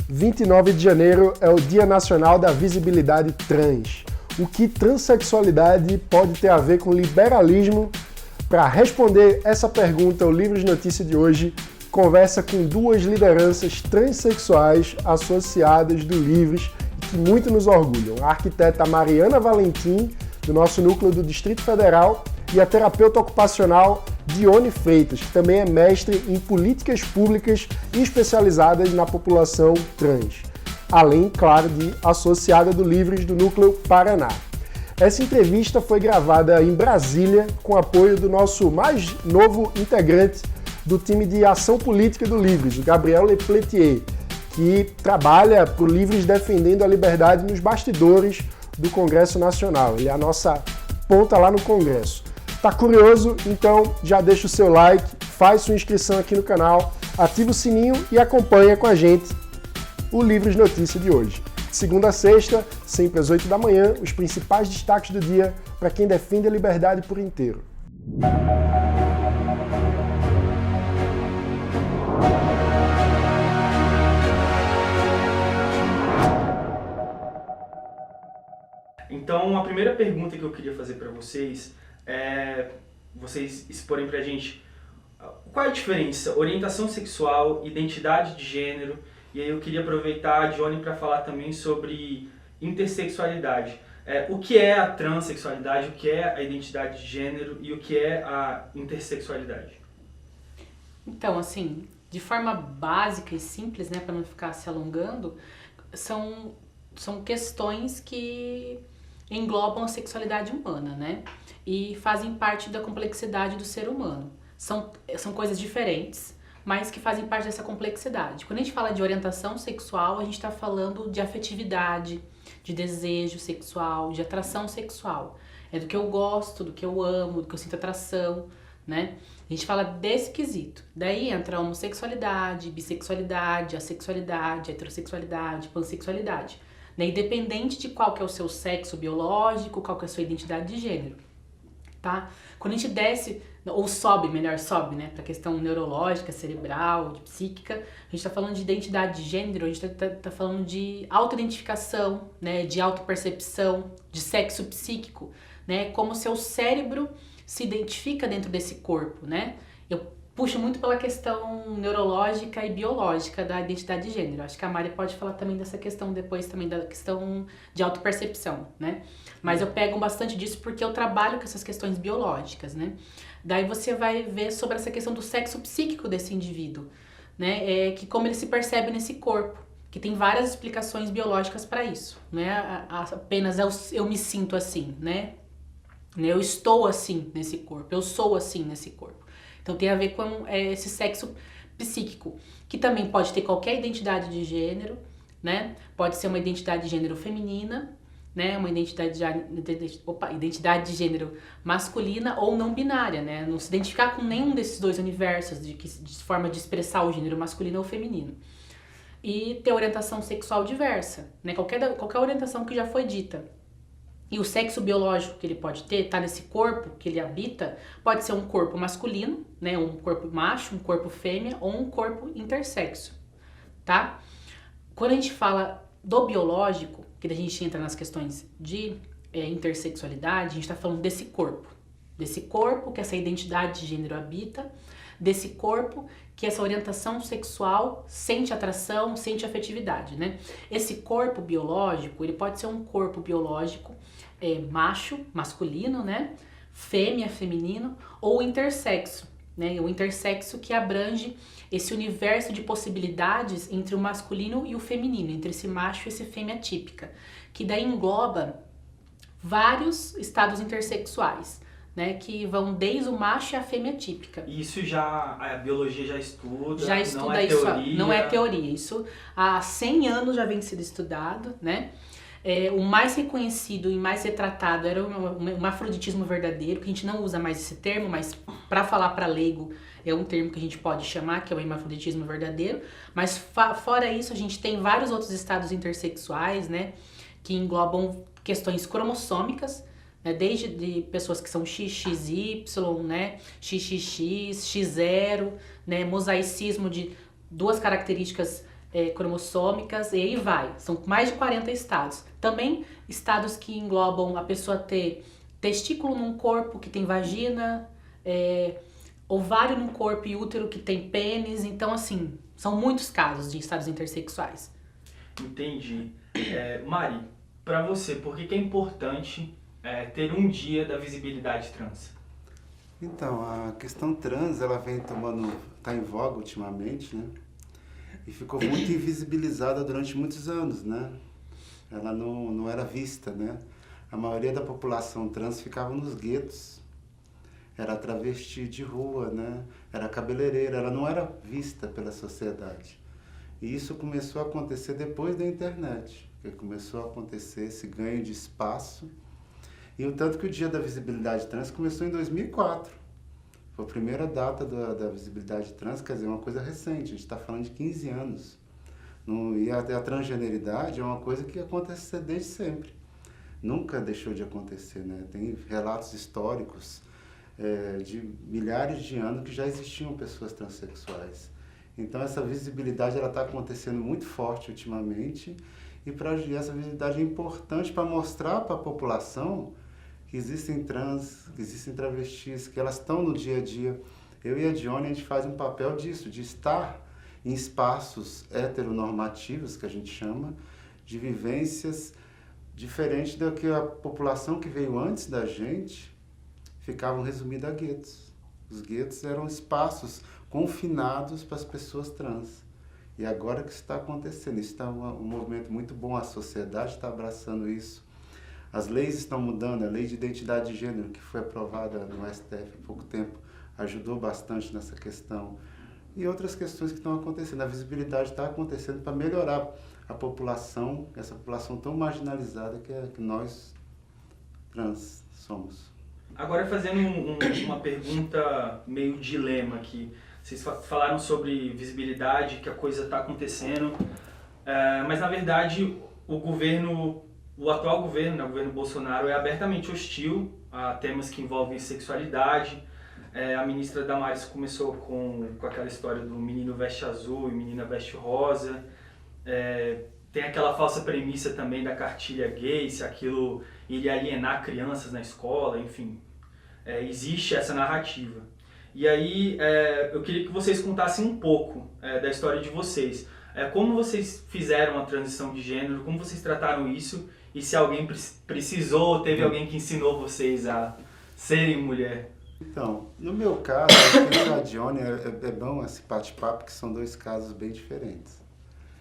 29 de janeiro é o Dia Nacional da Visibilidade Trans. O que transexualidade pode ter a ver com liberalismo? Para responder essa pergunta, o Livros Notícia de hoje conversa com duas lideranças transexuais associadas do Livres que muito nos orgulham. A arquiteta Mariana Valentim, do nosso núcleo do Distrito Federal, e a terapeuta ocupacional Dione Freitas, que também é mestre em políticas públicas e especializada na população trans, além, claro, de associada do Livres do Núcleo Paraná. Essa entrevista foi gravada em Brasília com apoio do nosso mais novo integrante do time de ação política do Livres, o Gabriel Lepletier, que trabalha para o Livres defendendo a liberdade nos bastidores do Congresso Nacional. Ele é a nossa ponta lá no Congresso. Tá curioso? Então já deixa o seu like, faz sua inscrição aqui no canal, ativa o sininho e acompanha com a gente o Livres Notícia de hoje. De segunda a sexta, sempre às 8 da manhã, os principais destaques do dia para quem defende a liberdade por inteiro. Então, a primeira pergunta que eu queria fazer para vocês é vocês exporem pra gente qual é a diferença, orientação sexual, identidade de gênero, e aí eu queria aproveitar a Dione para falar também sobre intersexualidade. O que é a transexualidade, o que é a identidade de gênero e o que é a intersexualidade? Então, assim, de forma básica e simples, né, para não ficar se alongando, são questões que englobam a sexualidade humana, né? E fazem parte da complexidade do ser humano. São coisas diferentes, mas que fazem parte dessa complexidade. Quando a gente fala de orientação sexual, a gente está falando de afetividade, de desejo sexual, de atração sexual. É do que eu gosto, do que eu amo, do que eu sinto atração, né? A gente fala desse quesito. Daí entra a homossexualidade, bissexualidade, assexualidade, heterossexualidade, pansexualidade. Né? Independente de qual que é o seu sexo biológico, qual que é a sua identidade de gênero, tá? Quando a gente desce, ou sobe, melhor sobe, né, pra questão neurológica, cerebral, de psíquica, a gente tá falando de identidade de gênero, a gente tá falando de autoidentificação, né, de autopercepção, de sexo psíquico, né, como o seu cérebro se identifica dentro desse corpo, né? Eu puxo muito pela questão neurológica e biológica da identidade de gênero. Acho que a Mari pode falar também dessa questão depois, também da questão de autopercepção, né? Mas eu pego bastante disso porque eu trabalho com essas questões biológicas, né? Daí você vai ver sobre essa questão do sexo psíquico desse indivíduo, né? Que como ele se percebe nesse corpo, que tem várias explicações biológicas para isso, né? Apenas eu me sinto assim, né? Eu estou assim nesse corpo, eu sou assim nesse corpo. Então tem a ver com esse sexo psíquico, que também pode ter qualquer identidade de gênero, né? Pode ser uma identidade de gênero feminina, né? Uma identidade de gênero masculina ou não binária, né? Não se identificar com nenhum desses dois universos, de forma de expressar o gênero masculino ou feminino. E ter orientação sexual diversa, né? Qualquer orientação que já foi dita. E o sexo biológico que ele pode ter, tá nesse corpo que ele habita, pode ser um corpo masculino, né, um corpo macho, um corpo fêmea ou um corpo intersexo, tá? Quando a gente fala do biológico, que a gente entra nas questões de intersexualidade, a gente tá falando desse corpo que essa identidade de gênero habita, desse corpo que essa orientação sexual sente atração, sente afetividade, né? Esse corpo biológico, ele pode ser um corpo biológico macho, masculino, né? Fêmea, feminino, ou intersexo, né? O intersexo que abrange esse universo de possibilidades entre o masculino e o feminino, entre esse macho e esse fêmea típica, que daí engloba vários estados intersexuais, né, que vão desde o macho e a fêmea típica. Isso já, a biologia já estuda, já estuda, não é isso, teoria. Não é teoria, isso há 100 anos já vem sendo estudado, né? O mais reconhecido e mais retratado era o hermafroditismo verdadeiro, que a gente não usa mais esse termo, mas para falar para leigo é um termo que a gente pode chamar, que é o hermafroditismo verdadeiro. Mas fora isso, a gente tem vários outros estados intersexuais, né, que englobam questões cromossômicas, né, desde de pessoas que são XXY, né, XXX, X0, né, mosaicismo de duas características cromossômicas, e aí vai. São mais de 40 estados. Também estados que englobam a pessoa ter testículo num corpo que tem vagina, ovário num corpo e útero que tem pênis. Então, assim, são muitos casos de estados intersexuais. Entendi. Mari, para você, por que é importante ter um dia da visibilidade trans? Então, a questão trans, ela tá em voga ultimamente, né? E ficou muito invisibilizada durante muitos anos, né? Ela não era vista, né? A maioria da população trans ficava nos guetos. Era travesti de rua, né? Era cabeleireira, ela não era vista pela sociedade. E isso começou a acontecer depois da internet, porque começou a acontecer esse ganho de espaço. E o tanto que o Dia da Visibilidade Trans começou em 2004. Foi a primeira data da visibilidade trans, quer dizer, uma coisa recente, a gente está falando de 15 anos. E a transgeneridade é uma coisa que acontece desde sempre. Nunca deixou de acontecer, né? Tem relatos históricos de milhares de anos que já existiam pessoas transexuais. Então essa visibilidade está acontecendo muito forte ultimamente e essa visibilidade é importante para mostrar para a população que existem trans, que existem travestis, que elas estão no dia a dia. Eu e a Dione, a gente faz um papel disso, de estar em espaços heteronormativos, que a gente chama, de vivências diferentes da que a população que veio antes da gente ficavam resumidas a guetos. Os guetos eram espaços confinados para as pessoas trans. E agora que isso está acontecendo, isso está um movimento muito bom, a sociedade está abraçando isso. As leis estão mudando, a lei de identidade de gênero, que foi aprovada no STF há pouco tempo, ajudou bastante nessa questão. E outras questões que estão acontecendo. A visibilidade está acontecendo para melhorar a população, essa população tão marginalizada que nós, trans, somos. Agora, fazendo uma pergunta meio dilema aqui. Vocês falaram sobre visibilidade, que a coisa está acontecendo, mas na verdade o atual governo, né, o governo Bolsonaro, é abertamente hostil a temas que envolvem sexualidade. A ministra Damares começou com aquela história do menino veste azul e menina veste rosa. Tem aquela falsa premissa também da cartilha gay, se aquilo iria alienar crianças na escola, enfim. Existe essa narrativa. E aí eu queria que vocês contassem um pouco da história de vocês. Como vocês fizeram a transição de gênero, como vocês trataram isso, e se alguém precisou, teve alguém que ensinou vocês a serem mulher? Então, no meu caso, aqui na Dione é bom esse bate-papo, que são dois casos bem diferentes.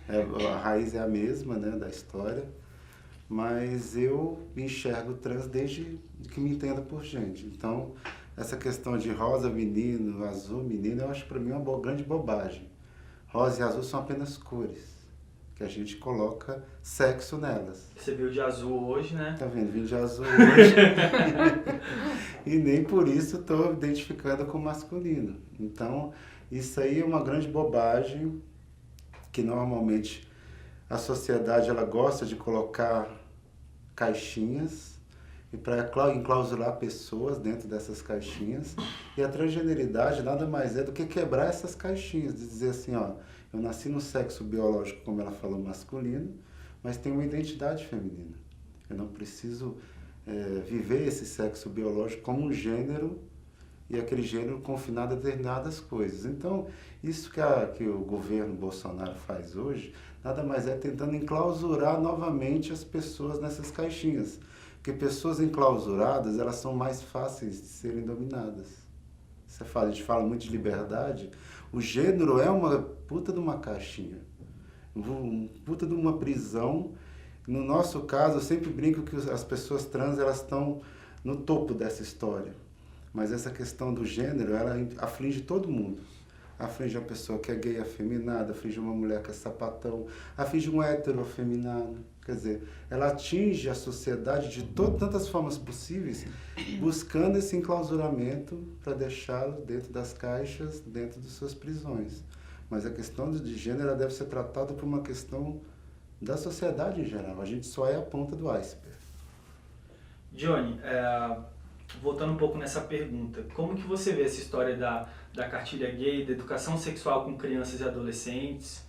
A raiz é a mesma, né, da história, mas eu me enxergo trans desde que me entenda por gente. Então, essa questão de rosa menino, azul menino, eu acho para mim uma grande bobagem. Rosa e azul são apenas cores, que a gente coloca sexo nelas. Você viu de azul hoje, né? Tá vendo? Vim de azul hoje. E nem por isso estou identificando com masculino. Então, isso aí é uma grande bobagem, que normalmente a sociedade ela gosta de colocar caixinhas e para enclausurar pessoas dentro dessas caixinhas. E a transgeneridade nada mais é do que quebrar essas caixinhas, de dizer assim, ó, eu nasci no sexo biológico, como ela falou, masculino, mas tenho uma identidade feminina. Eu não preciso viver esse sexo biológico como um gênero e aquele gênero confinado a determinadas coisas. Então, isso que o governo Bolsonaro faz hoje, nada mais é tentando enclausurar novamente as pessoas nessas caixinhas. Porque pessoas enclausuradas, elas são mais fáceis de serem dominadas. A gente fala muito de liberdade. O gênero é uma puta de uma caixinha, puta de uma prisão. No nosso caso, eu sempre brinco que as pessoas trans, elas estão no topo dessa história. Mas essa questão do gênero, ela aflige todo mundo. Aflige uma pessoa que é gay afeminada, aflige uma mulher que é sapatão, aflige um hétero afeminado. Quer dizer, ela atinge a sociedade de tantas formas possíveis, buscando esse enclausuramento para deixá-lo dentro das caixas, dentro de suas prisões. Mas a questão de gênero ela deve ser tratada por uma questão da sociedade em geral. A gente só é a ponta do iceberg. Johnny, voltando um pouco nessa pergunta, como que você vê essa história da cartilha gay, da educação sexual com crianças e adolescentes?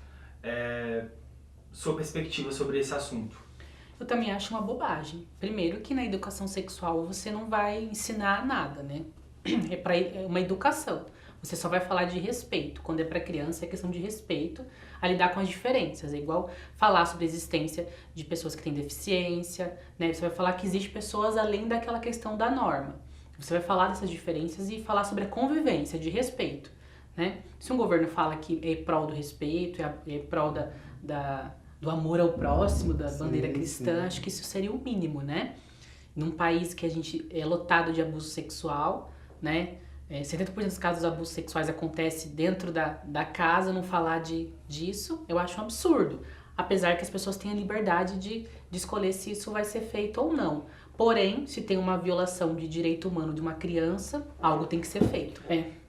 sua perspectiva sobre esse assunto? Eu também acho uma bobagem. Primeiro que na educação sexual você não vai ensinar nada, né? É uma educação. Você só vai falar de respeito. Quando é para criança é questão de respeito, a lidar com as diferenças. É igual falar sobre a existência de pessoas que têm deficiência, né? Você vai falar que existe pessoas além daquela questão da norma. Você vai falar dessas diferenças e falar sobre a convivência, de respeito, né? Se um governo fala que é prol do respeito, é prol do amor ao próximo, da bandeira cristã, acho que isso seria o mínimo, né? Num país que a gente é lotado de abuso sexual, né? 70% dos casos de abusos sexuais acontece dentro da casa, não falar disso, eu acho um absurdo. Apesar que as pessoas têm a liberdade de escolher se isso vai ser feito ou não. Porém, se tem uma violação de direito humano de uma criança, algo tem que ser feito.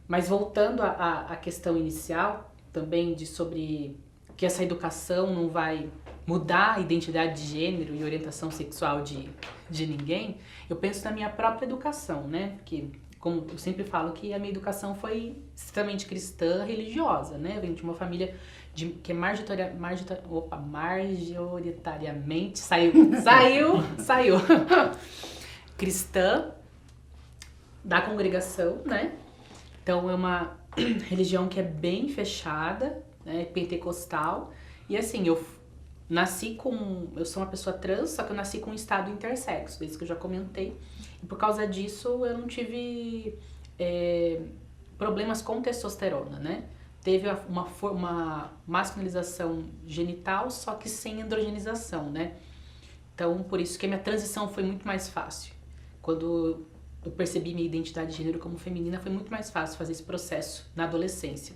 Mas voltando à questão inicial, também sobre que essa educação não vai mudar a identidade de gênero e orientação sexual de ninguém, eu penso na minha própria educação, né? Porque, como eu sempre falo, que a minha educação foi extremamente cristã, religiosa, né? Eu venho de uma família que é majoritariamente saiu cristã, da congregação, né? Então é uma religião que é bem fechada, né? Pentecostal. E assim, eu sou uma pessoa trans, só que eu nasci com um estado intersexo, desde que eu já comentei. E por causa disso eu não tive problemas com testosterona, né? Teve uma masculinização genital, só que sem androgenização, né? Então, por isso que a minha transição foi muito mais fácil. Quando eu percebi minha identidade de gênero como feminina, foi muito mais fácil fazer esse processo na adolescência.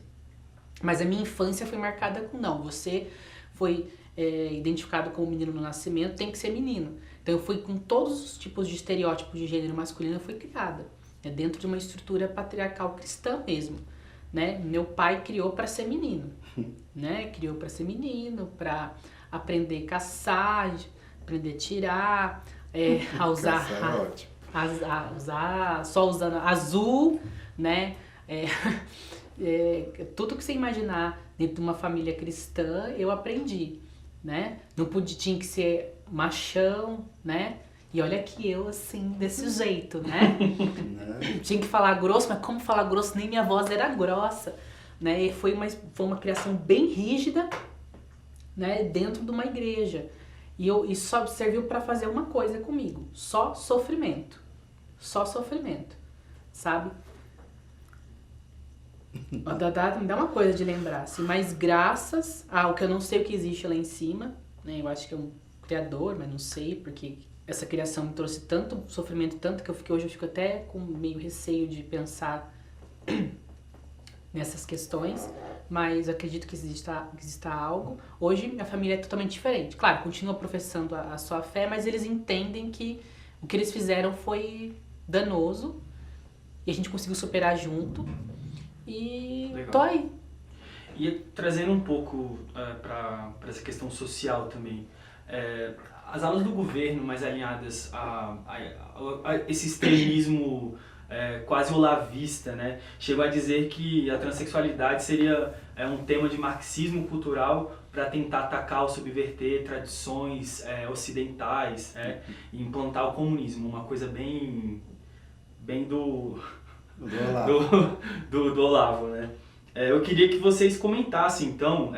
Mas a minha infância foi marcada com não, você foi identificado como menino no nascimento, tem que ser menino. Então eu fui com todos os tipos de estereótipos de gênero masculino, eu fui criada. Dentro de uma estrutura patriarcal cristã mesmo. Né? Meu pai criou para ser menino, né? Criou para ser menino, para aprender a caçar, aprender a tirar, a usar só usando azul, né? Tudo que você imaginar dentro de uma família cristã eu aprendi, né? Não tinha que ser machão, né? E olha que eu, assim, desse jeito, né? Tinha que falar grosso, mas como falar grosso, nem minha voz era grossa, né? E foi uma criação bem rígida, né? Dentro de uma igreja. E só serviu para fazer uma coisa comigo. Só sofrimento. Só sofrimento. Sabe? Me dá uma coisa de lembrar, assim. Mas graças ao que eu não sei o que existe lá em cima, né? Eu acho que é um criador, mas não sei, porque essa criação me trouxe tanto sofrimento, tanto que hoje eu fico até com meio receio de pensar nessas questões, mas acredito que exista algo. Hoje minha família é totalmente diferente. Claro, continua professando a sua fé, mas eles entendem que o que eles fizeram foi danoso e a gente conseguiu superar junto e Legal. Tô aí. E trazendo um pouco para essa questão social também, as aulas do governo mais alinhadas a esse extremismo quase olavista, né? Chegou a dizer que a transexualidade seria um tema de marxismo cultural para tentar atacar ou subverter tradições ocidentais, e implantar o comunismo, uma coisa bem do Olavo, né? Eu queria que vocês comentassem, então,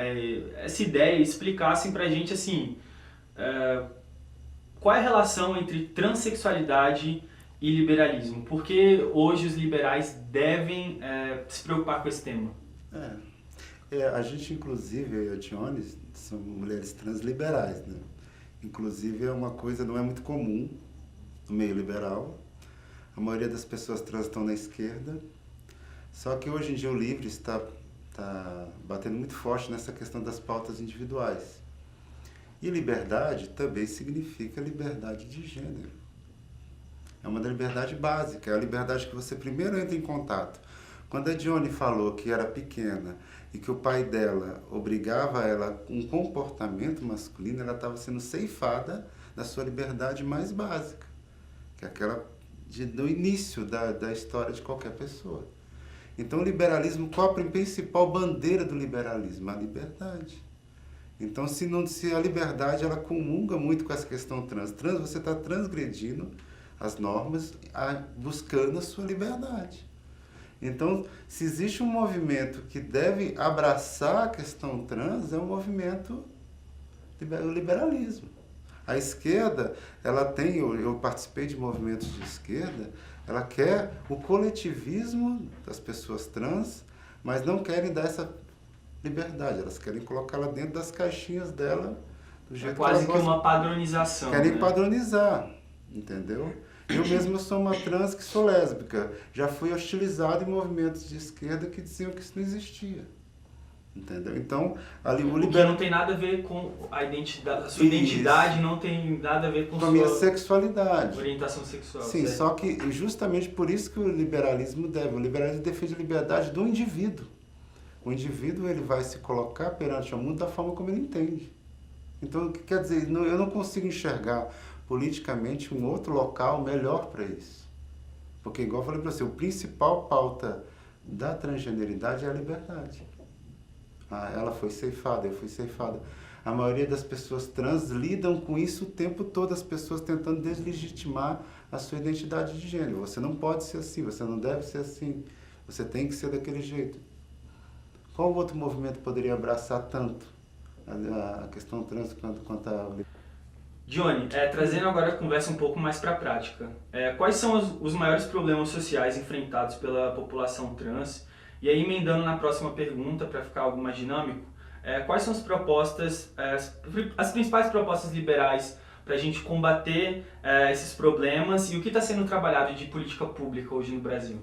essa ideia e explicassem pra gente, assim, qual é a relação entre transexualidade e liberalismo? Por que hoje os liberais devem se preocupar com esse tema? A gente, inclusive, eu e a Tione, somos mulheres transliberais, né? Inclusive, é uma coisa não é muito comum no meio liberal. A maioria das pessoas trans estão na esquerda. Só que hoje em dia o Livre está batendo muito forte nessa questão das pautas individuais. E liberdade também significa liberdade de gênero. É uma liberdade básica, é a liberdade que você primeiro entra em contato. Quando a Dione falou que era pequena e que o pai dela obrigava ela a um comportamento masculino, ela estava sendo ceifada da sua liberdade mais básica, que é aquela do início da história de qualquer pessoa. Então o liberalismo, qual a principal bandeira do liberalismo? A liberdade. Então, se a liberdade ela comunga muito com essa questão trans, você está transgredindo as normas, buscando a sua liberdade. Então, se existe um movimento que deve abraçar a questão trans, é um movimento do liberalismo. A esquerda, ela tem, eu participei de movimentos de esquerda, ela quer o coletivismo das pessoas trans, mas não querem dar essa liberdade, elas querem colocá-la dentro das caixinhas dela, do jeito que elas quase que uma padronização. Querem né? padronizar, entendeu? Eu mesmo sou uma trans que sou lésbica. Já fui hostilizado em movimentos de esquerda que diziam que isso não existia. Entendeu? Então, ali o que não tem nada a ver com a identidade, a sua identidade não tem nada a ver com a minha sexualidade. Orientação sexual. Sim, certo? só que justamente por isso que o liberalismo defende a liberdade do indivíduo. O indivíduo ele vai se colocar perante o mundo da forma como ele entende. Então, o que quer dizer? Eu não consigo enxergar politicamente um outro local melhor para isso. Porque, igual eu falei para você, o principal pauta da transgeneridade é a liberdade. Ela foi ceifada, eu fui ceifada. A maioria das pessoas trans lidam com isso o tempo todo, as pessoas tentando deslegitimar a sua identidade de gênero. Você não pode ser assim, você não deve ser assim, você tem que ser daquele jeito. Qual outro movimento poderia abraçar tanto a questão trans quanto a... Johnny, trazendo agora a conversa um pouco mais para a prática, quais são os maiores problemas sociais enfrentados pela população trans? E aí, emendando na próxima pergunta, para ficar algo mais dinâmico, quais são as propostas, as principais propostas liberais para a gente combater esses problemas e o que está sendo trabalhado de política pública hoje no Brasil?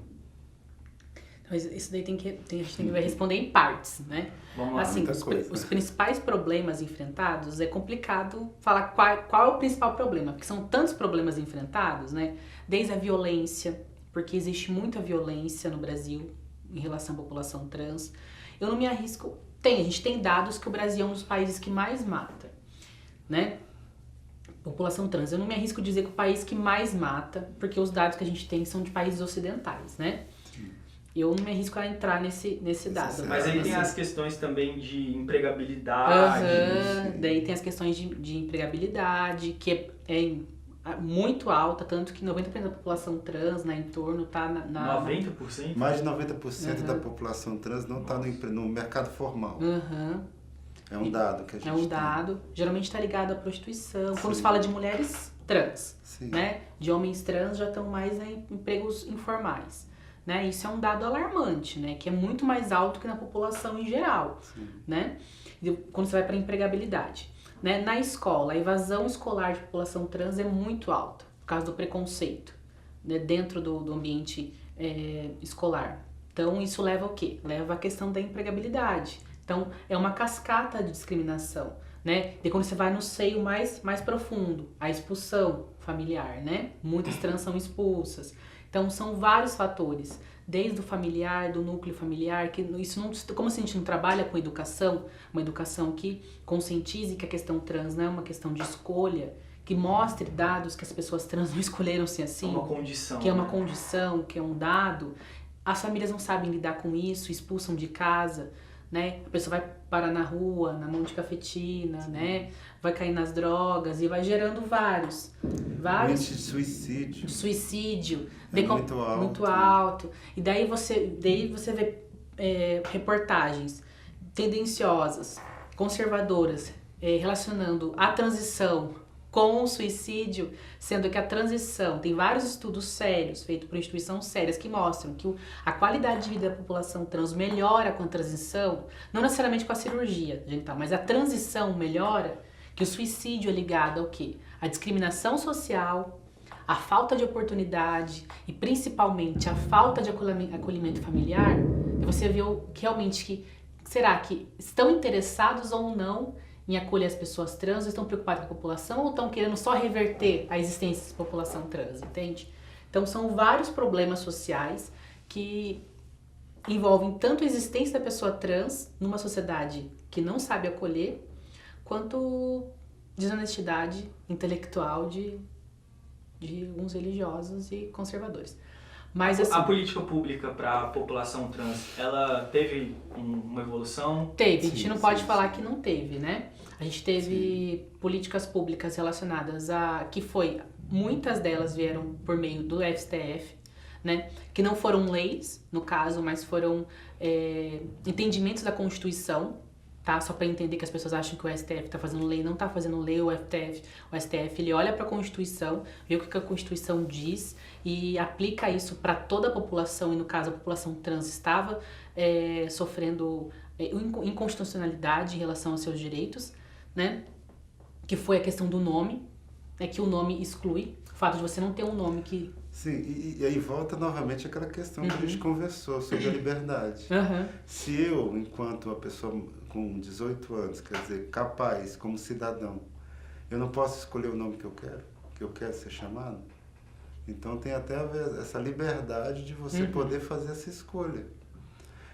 Mas isso daí a gente tem que responder em partes, né? Vamos lá, assim, coisa. Os principais problemas enfrentados, é complicado falar qual é o principal problema, porque são tantos problemas enfrentados, né? Desde a violência, porque existe muita violência no Brasil em relação à população trans. Eu não me arrisco... a gente tem dados que o Brasil é um dos países que mais mata, né? População trans. Eu não me arrisco a dizer que o país que mais mata, porque os dados que a gente tem são de países ocidentais, né? Eu não me arrisco a entrar nesse dado. Mas aí tem as questões também de empregabilidade. Daí tem as questões de empregabilidade, que é muito alta, tanto que 90% da população trans, né, em torno, está na 90%? Mais de 90% da população trans não está no mercado formal. É um dado que a gente tem. É um dado. Geralmente está ligado à prostituição. Quando se fala de mulheres trans, né, de homens trans já estão mais em empregos informais. Né? Isso é um dado alarmante, né? Que é muito mais alto que na população em geral, né? Quando você vai para a empregabilidade, né? Na escola, a evasão escolar de população trans é muito alta, por causa do preconceito, né? Dentro do ambiente escolar. Então, isso leva ao quê? Leva à questão da empregabilidade. Então, é uma cascata de discriminação, né? E quando você vai no seio mais profundo, a expulsão familiar, né? Muitas trans são expulsas. Então, são vários fatores, desde o familiar, do núcleo familiar, que isso não, como se a gente não trabalha com educação, uma educação que conscientize que a questão trans não é uma questão de escolha, que mostre dados que as pessoas trans não escolheram ser assim, uma condição, que é uma condição, que é um dado, as famílias não sabem lidar com isso, expulsam de casa, né? A pessoa vai parar na rua, na mão de cafetina, né? Vai cair nas drogas e vai gerando vários suicídio muito alto. E daí você vê reportagens tendenciosas, conservadoras, relacionando a transição com o suicídio, sendo que a transição, tem vários estudos sérios, feitos por instituições sérias, que mostram que a qualidade de vida da população trans melhora com a transição, não necessariamente com a cirurgia genital, mas a transição melhora, que o suicídio é ligado ao quê? A discriminação social, a falta de oportunidade e principalmente a falta de acolhimento familiar. E você vê realmente que, será que estão interessados ou não em acolher as pessoas trans, ou estão preocupados com a população, ou estão querendo só reverter a existência da população trans, entende? Então são vários problemas sociais que envolvem tanto a existência da pessoa trans numa sociedade que não sabe acolher, quanto desonestidade intelectual de alguns religiosos e conservadores. Mas assim, A política pública para a população trans, ela teve uma evolução? teve, a gente não pode sim, falar sim. que não teve, né? A gente teve políticas públicas relacionadas a... muitas delas vieram por meio do STF, né? Que não foram leis, no caso, mas foram entendimentos da Constituição, tá? Só para entender que as pessoas acham que o STF está fazendo lei, não está fazendo lei, o STF ele olha para a Constituição, vê o que a Constituição diz e aplica isso para toda a população, e no caso a população trans estava sofrendo inconstitucionalidade em relação aos seus direitos, né? Que foi a questão do nome, que o nome exclui, o fato de você não ter um nome que... Sim, e aí volta novamente aquela questão que a gente conversou sobre a liberdade. Se eu, enquanto uma pessoa com 18 anos, quer dizer, capaz, como cidadão, eu não posso escolher o nome que eu quero ser chamado, então tem até essa liberdade de você poder fazer essa escolha.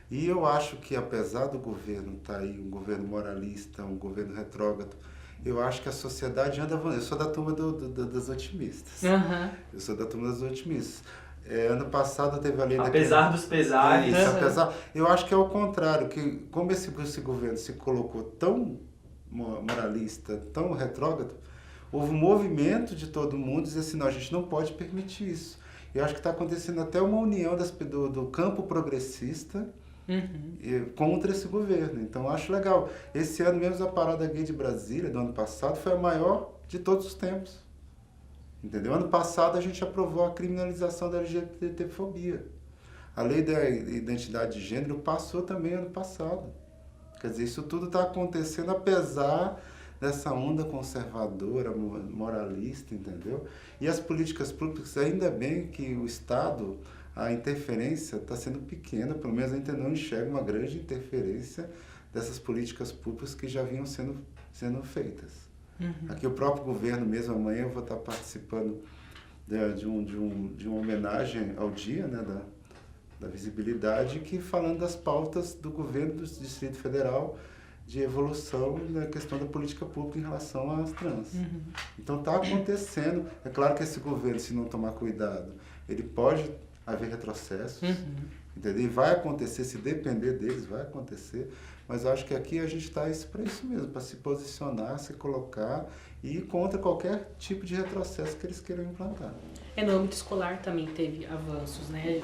E eu acho que apesar do governo estar aí, um governo moralista, um governo retrógrado, eu acho que a sociedade anda... Eu sou da turma das otimistas. Eu sou da turma das otimistas. Ano passado teve a lei... Apesar dos pesares. Eu acho que é o contrário, que como esse governo se colocou tão moralista, tão retrógrado, houve um movimento de todo mundo dizer assim, não, a gente não pode permitir isso. Eu acho que está acontecendo até uma união do campo progressista contra esse governo. Então, eu acho legal. Esse ano mesmo, a Parada Gay de Brasília, do ano passado, foi a maior de todos os tempos. Entendeu? Ano passado, a gente aprovou a criminalização da LGBTfobia. A lei da identidade de gênero passou também ano passado. Quer dizer, isso tudo está acontecendo apesar dessa onda conservadora, moralista, entendeu? E as políticas públicas, ainda bem que o Estado... A interferência está sendo pequena, pelo menos a gente não enxerga uma grande interferência dessas políticas públicas que já vinham sendo feitas. Aqui o próprio governo mesmo, amanhã eu vou estar participando de uma homenagem ao dia, né, da visibilidade, que falando das pautas do governo do Distrito Federal de evolução na questão da política pública em relação às trans. Então está acontecendo. É claro que esse governo, se não tomar cuidado, ele pode haver retrocessos, entendeu? E vai acontecer, se depender deles, vai acontecer, mas eu acho que aqui a gente está para isso mesmo, para se posicionar, se colocar e ir contra qualquer tipo de retrocesso que eles queiram implantar. No âmbito escolar também teve avanços, né?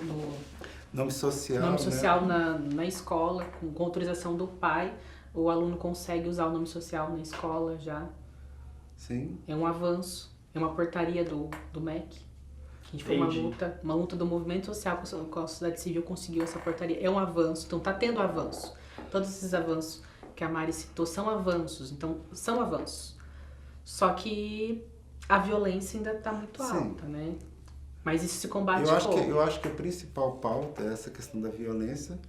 Nome social, nome social, né? na escola, com autorização do pai, o aluno consegue usar o nome social na escola já. Sim. É um avanço, é uma portaria do MEC. A gente foi uma luta do movimento social com a sociedade civil conseguiu essa portaria. É um avanço, então tá tendo avanço. Todos esses avanços que a Mari citou são avanços, então são avanços. Só que a violência ainda tá muito alta, né? Mas isso se combate como? Eu acho que a principal pauta é essa questão da violência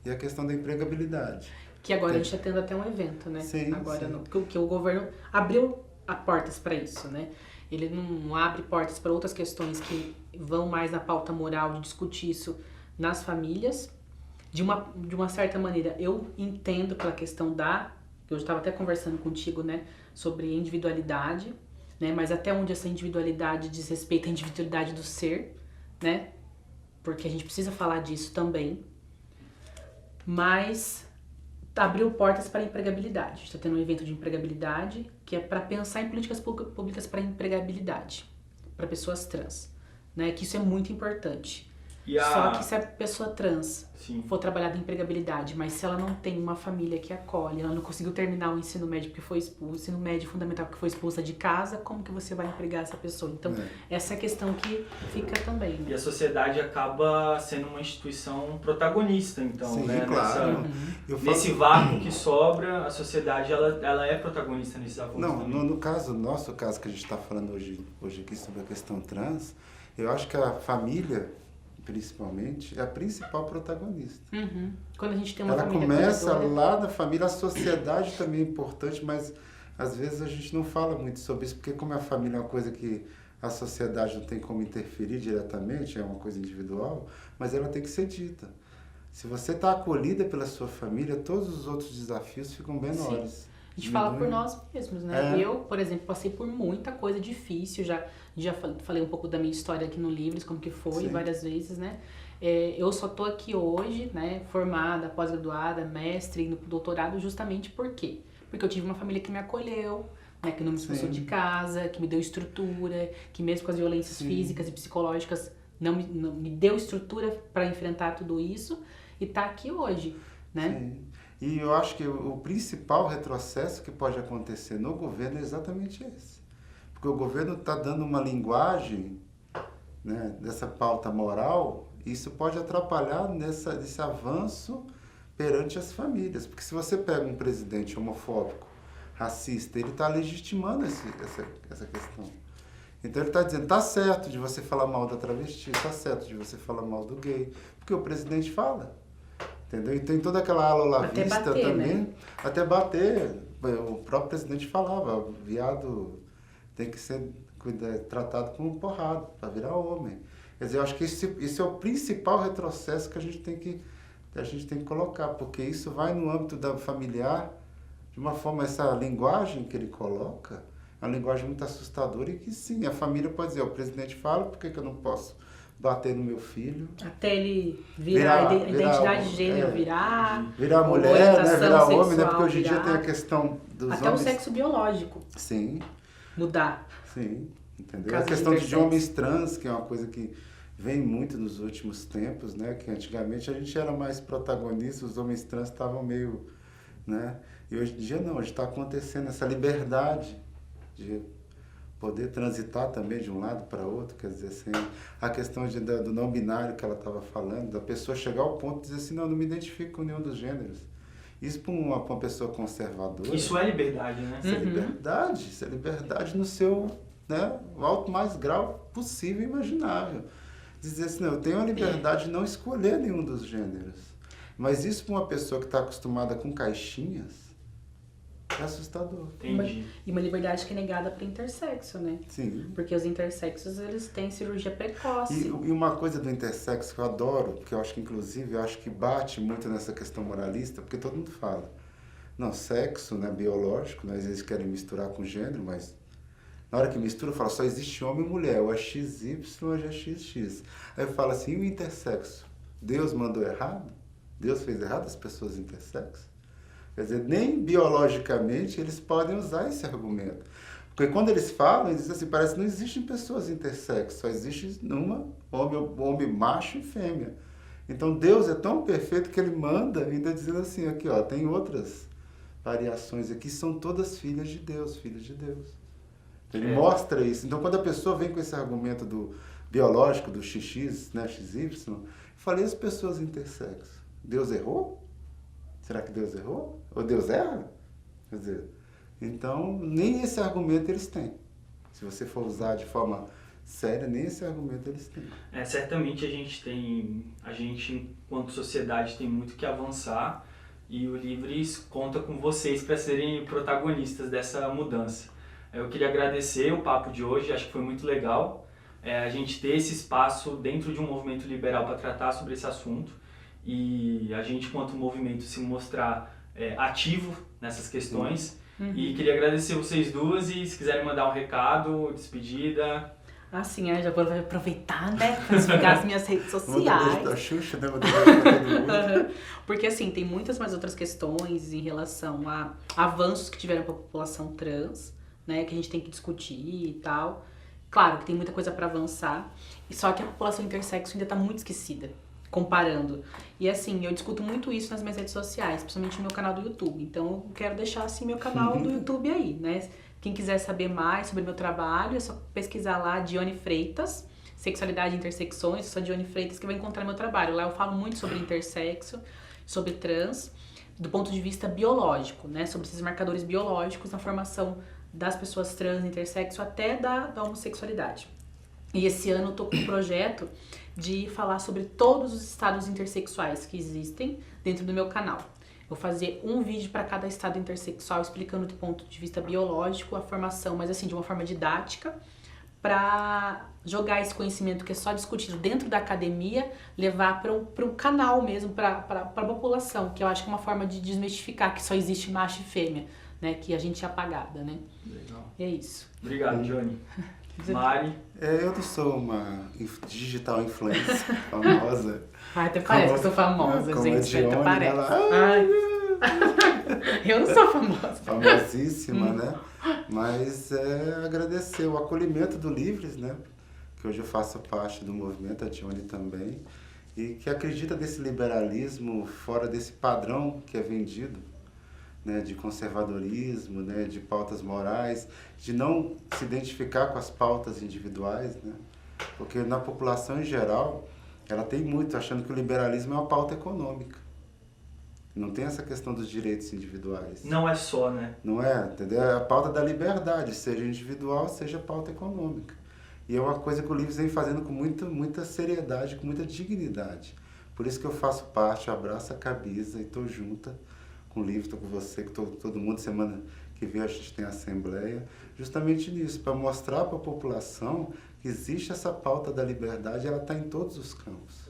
e a questão da empregabilidade. Que agora a gente está tendo até um evento, né? Sim, agora, sim. Que o governo abriu as portas para isso, né? Ele não abre portas para outras questões que vão mais na pauta moral de discutir isso nas famílias. De uma certa maneira, eu entendo pela questão eu estava até conversando contigo, né? Sobre individualidade, né? Mas até onde essa individualidade diz respeito à individualidade do ser, né? Porque a gente precisa falar disso também. Mas abriu portas para a empregabilidade. A gente está tendo um evento de empregabilidade que é para pensar em políticas públicas para empregabilidade, para pessoas trans, né? Que isso é muito importante. Só que se a pessoa trans for trabalhar em empregabilidade, mas se ela não tem uma família que acolhe, ela não conseguiu terminar o ensino médio porque foi expulsa, o ensino médio fundamental porque foi expulsa de casa, como que você vai empregar essa pessoa? Então, essa é a questão que fica também. Né? E a sociedade acaba sendo uma instituição protagonista, então, sim, né? Claro. Nesse vácuo que sobra, a sociedade ela é protagonista nesse vácuo. Não, nosso caso que a gente está falando hoje aqui sobre a questão trans, eu acho que a família, principalmente, é a principal protagonista. Quando a gente tem uma ela família começa cuidadora, lá da família, a sociedade também é importante, mas às vezes a gente não fala muito sobre isso, porque como a família é uma coisa que a sociedade não tem como interferir diretamente, é uma coisa individual, mas ela tem que ser dita. Se você está acolhida pela sua família, todos os outros desafios ficam menores. A gente fala por nós mesmos, né? É. Eu, por exemplo, passei por muita coisa difícil, já falei um pouco da minha história aqui no Livres, como que foi, Sim. várias vezes, né? Eu só tô aqui hoje, né, formada, pós-graduada, mestre, indo pro doutorado, justamente por quê? Porque eu tive uma família que me acolheu, né, que não me expulsou de casa, que me deu estrutura, que mesmo com as violências físicas e psicológicas não me deu estrutura para enfrentar tudo isso e tá aqui hoje, né? Sim. E eu acho que o principal retrocesso que pode acontecer no governo é exatamente esse. Porque o governo está dando uma linguagem, né, dessa pauta moral, e isso pode atrapalhar nesse avanço perante as famílias. Porque se você pega um presidente homofóbico, racista, ele está legitimando essa questão. Então ele está dizendo, está certo de você falar mal da travesti, está certo de você falar mal do gay, porque o presidente fala. Entendeu? E tem toda aquela ala olavista bater, também, né? até bater. O próprio presidente falava, o viado tem que ser tratado como porrada, para virar homem. Quer dizer, eu acho que esse é o principal retrocesso que a gente tem que colocar, porque isso vai no âmbito da familiar, de uma forma, essa linguagem que ele coloca, é uma linguagem muito assustadora e que sim, a família pode dizer, o presidente fala, por que eu não posso bater no meu filho? Até ele virar identidade de gênero, virar mulher, né? Virar homem, né? Porque sexual, hoje em dia tem a questão dos até homens... o sexo biológico Sim, mudar. sim, entendeu? Caso A questão de intersexo. homens trans, que é uma coisa que vem muito nos últimos tempos, né? Que antigamente a gente era mais protagonista, os homens trans estavam meio, né? E hoje em dia não, hoje está acontecendo essa liberdade de poder transitar também de um lado para outro, quer dizer assim, a questão do não binário que ela estava falando, da pessoa chegar ao ponto de dizer assim, não me identifico com nenhum dos gêneros. Isso para uma pessoa conservadora... Isso é liberdade, né? Isso é liberdade no seu, né, o alto mais grau possível e imaginável. Dizer assim, não, eu tenho a liberdade de não escolher nenhum dos gêneros. Mas isso para uma pessoa que está acostumada com caixinhas, é assustador. Entendi. E uma liberdade que é negada para intersexo, né? Sim. Porque os intersexos, eles têm cirurgia precoce. E uma coisa do intersexo que eu adoro, que eu acho que inclusive, eu acho que bate muito nessa questão moralista, porque todo mundo fala, não, sexo, né, biológico, né, às vezes querem misturar com gênero, mas na hora que mistura, fala, só existe homem e mulher, ou é XY ou é XX. Aí eu falo assim, e o intersexo? Deus mandou errado? Deus fez errado as pessoas intersexo? Quer dizer, nem biologicamente eles podem usar esse argumento. Porque quando eles falam, eles dizem assim, parece que não existem pessoas intersexo, só existe homem macho e fêmea. Então Deus é tão perfeito que ele manda, ainda dizendo assim, aqui ó, tem outras variações aqui, são todas filhas de Deus, filhos de Deus. Ele mostra isso. Então quando a pessoa vem com esse argumento do biológico, do XX, né, XY, eu falei, as pessoas intersexo, Deus errou? Será que Deus errou? Ou Deus erra? Quer dizer, então, nem esse argumento eles têm. Se você for usar de forma séria, nem esse argumento eles têm. Certamente a gente, enquanto sociedade, tem muito que avançar e o Livres conta com vocês para serem protagonistas dessa mudança. Eu queria agradecer o papo de hoje, acho que foi muito legal a gente ter esse espaço dentro de um movimento liberal para tratar sobre esse assunto. E a gente, enquanto movimento, se mostrar ativo nessas questões. E queria agradecer vocês duas e se quiserem mandar um recado, despedida. Assim, já vou aproveitar, né, para divulgar as minhas redes sociais. Da Xuxa, né? Todo mundo. Porque assim, tem muitas mais outras questões em relação a avanços que tiveram para a população trans, né, que a gente tem que discutir e tal. Claro que tem muita coisa para avançar, só que a população intersexo ainda está muito esquecida. Comparando. E assim, eu discuto muito isso nas minhas redes sociais, principalmente no meu canal do YouTube. Então, eu quero deixar assim meu canal do YouTube aí, né? Quem quiser saber mais sobre o meu trabalho, é só pesquisar lá Dione Freitas, Sexualidade e Intersecções, só Dione Freitas que vai encontrar meu trabalho. Lá eu falo muito sobre intersexo, sobre trans, do ponto de vista biológico, né? Sobre esses marcadores biológicos na formação das pessoas trans, intersexo, até da homossexualidade. E esse ano eu tô com um projeto de falar sobre todos os estados intersexuais que existem dentro do meu canal. Vou fazer um vídeo para cada estado intersexual explicando do ponto de vista biológico a formação, mas assim, de uma forma didática, para jogar esse conhecimento que é só discutido dentro da academia, levar para o canal mesmo, para a população, que eu acho que é uma forma de desmistificar que só existe macho e fêmea. né, que a gente é apagada, né? Legal. E é isso. Obrigado, Johnny. Mari? Eu não sou uma digital influencer famosa. Ai, até parece que eu sou famosa, como gente. a Dione, Até parece. ela- Ai. Eu não sou famosa. Famosíssima, né? Mas agradecer o acolhimento do Livres, né? Que hoje eu faço parte do movimento, a Dione também, e que acredita desse liberalismo fora desse padrão que é vendido, né? De conservadorismo, né? De pautas morais, de não se identificar com as pautas individuais, né? Porque na população em geral, ela tem muito achando que o liberalismo é uma pauta econômica. Não tem essa questão dos direitos individuais. Não é só, né? Não é, entendeu? É a pauta da liberdade, seja individual, seja pauta econômica. E é uma coisa que o Livres vem fazendo com muita seriedade, com muita dignidade. Por isso que eu faço parte, eu abraço a Cabisa e estou junta com o Livres, estou com você, com todo mundo. Semana que vem a gente tem a assembleia, justamente nisso, para mostrar para a população que existe essa pauta da liberdade, ela está em todos os campos.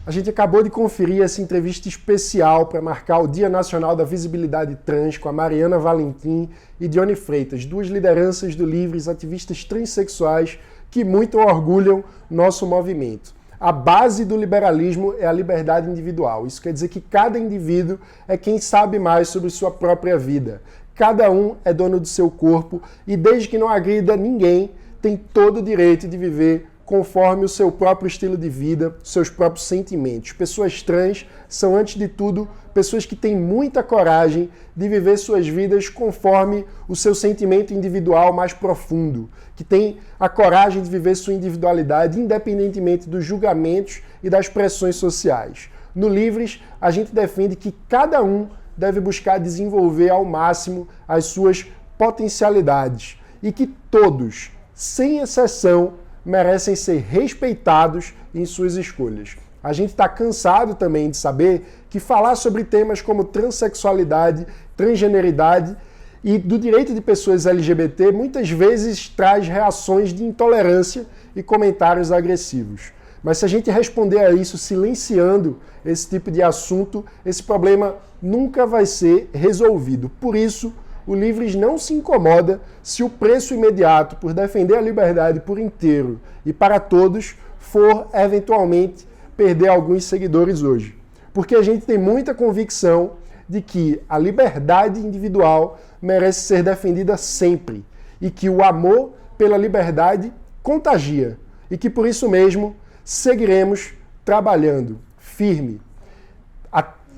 A gente acabou de conferir essa entrevista especial para marcar o Dia Nacional da Visibilidade Trans com a Mariana Valentim e Dione Freitas, duas lideranças do Livres, ativistas transexuais que muito orgulham nosso movimento. A base do liberalismo é a liberdade individual. Isso quer dizer que cada indivíduo é quem sabe mais sobre sua própria vida. Cada um é dono do seu corpo e, desde que não agrida ninguém, tem todo o direito de viver conforme o seu próprio estilo de vida, seus próprios sentimentos. Pessoas trans são, antes de tudo, pessoas que têm muita coragem de viver suas vidas conforme o seu sentimento individual mais profundo, que têm a coragem de viver sua individualidade independentemente dos julgamentos e das pressões sociais. No Livres, a gente defende que cada um deve buscar desenvolver ao máximo as suas potencialidades e que todos, sem exceção, merecem ser respeitados em suas escolhas. A gente está cansado também de saber que falar sobre temas como transexualidade, transgeneridade e do direito de pessoas LGBT muitas vezes traz reações de intolerância e comentários agressivos. Mas se a gente responder a isso silenciando esse tipo de assunto, esse problema nunca vai ser resolvido. Por isso, o Livres não se incomoda se o preço imediato por defender a liberdade por inteiro e para todos for, eventualmente, perder alguns seguidores hoje. Porque a gente tem muita convicção de que a liberdade individual merece ser defendida sempre e que o amor pela liberdade contagia e que, por isso mesmo, seguiremos trabalhando firme,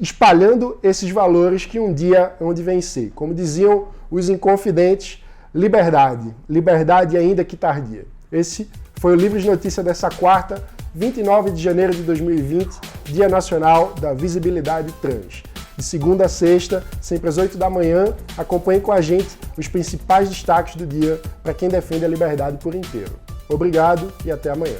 espalhando esses valores que um dia hão de vencer. Como diziam os Inconfidentes, liberdade, liberdade ainda que tardia. Esse foi o Livres Notícia dessa quarta, 29 de janeiro de 2020, Dia Nacional da Visibilidade Trans. De segunda a sexta, sempre às 8 da manhã, acompanhe com a gente os principais destaques do dia para quem defende a liberdade por inteiro. Obrigado e até amanhã.